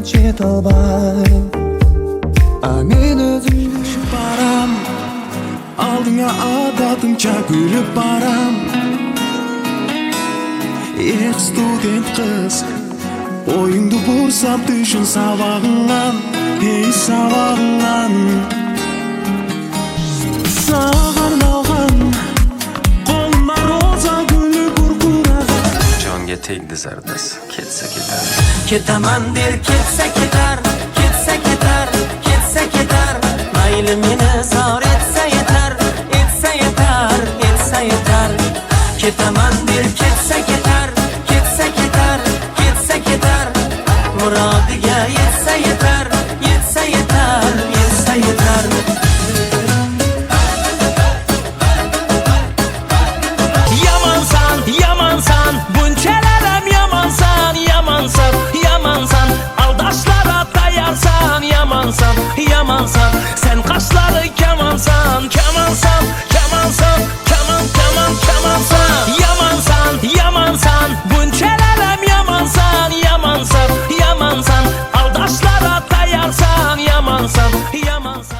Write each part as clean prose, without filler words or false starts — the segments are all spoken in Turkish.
jetolmay men özüm düşüp baram aldыңа adatınca gülüp baram student kız oyundu bursam düşün sabahından hey sabahından sağan algan koluma roza gülü kurkuraga jonga tegdi zardas ketsa ketar Ketaman der ketsa ketar ketsa ketar ketsa ketar mayli meni zor etsa yetar etsa yetar etsa yetar ketaman der ketsa ketar ketsa ketar ketsa ketar murodiga yetsa yetar yetsa yetar yetsa yetar Yamansan yamansan bunçelerem yamansan yamansan yamansan aldaşlara dayarsan yamansan yamansan sen kaşları kemansan kemansan kemansan keman keman kemansan yamansan yamansan bunçelerem yamansan yamansan yamansan aldaşlara dayarsan yamansan yamansan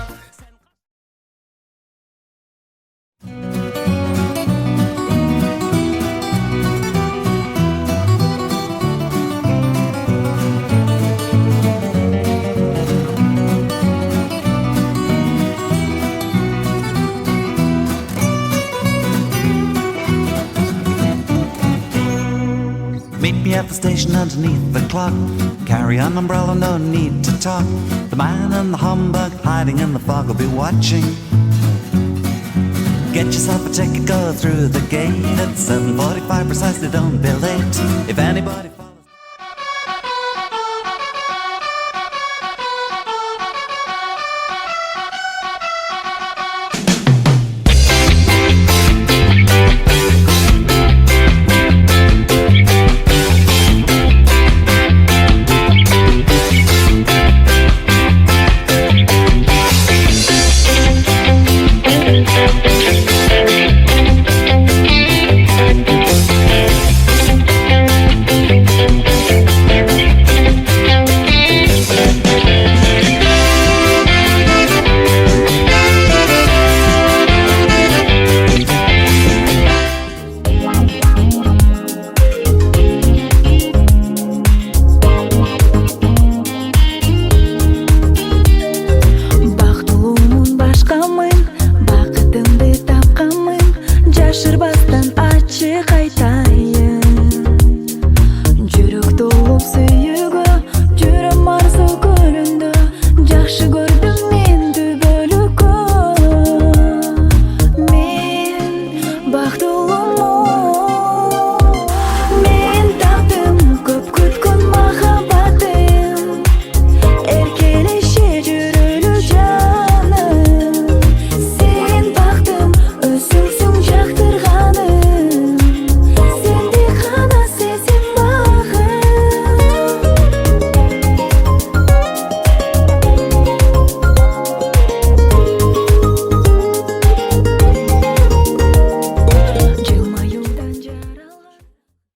Meet me at the station underneath the clock. Carry an umbrella, no need to talk. The man and the humbug hiding in the fog will be watching. Get yourself a ticket, go through the gate at 7:45 precisely, don't be late. If anybody